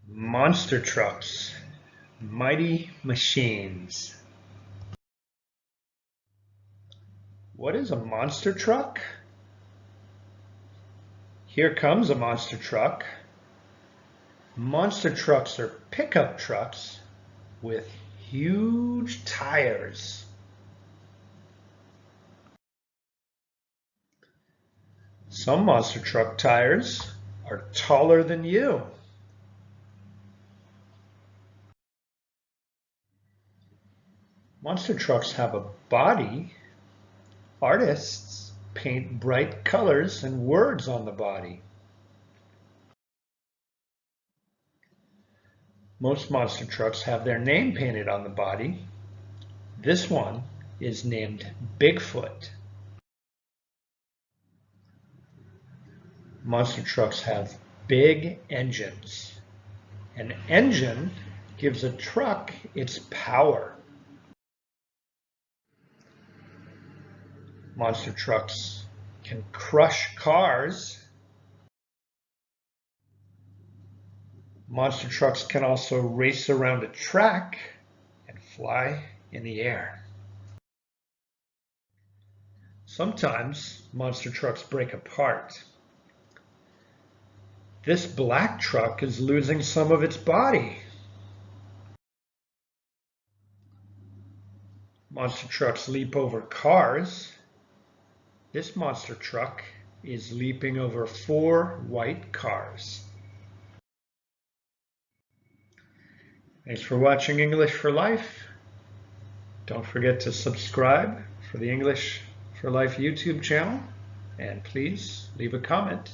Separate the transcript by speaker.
Speaker 1: Monster trucks, mighty machines. What is a monster truck? Here comes a monster truck. Monster trucks are pickup trucks with huge tires. Some monster truck tires are taller than you. Monster trucks have a body. Artists paint bright colors and words on the body. Most monster trucks have their name painted on the body. This one is named Bigfoot. Monster trucks have big engines. An engine gives a truck its power. Monster trucks can crush cars. Monster trucks can also race around a track and fly in the air. Sometimes monster trucks break apart. This black truck is losing some of its body. Monster trucks leap over cars. This monster truck is leaping over 4 white cars. Thanks for watching English for Life. Don't forget to subscribe for the English for Life YouTube channel, and please leave a comment.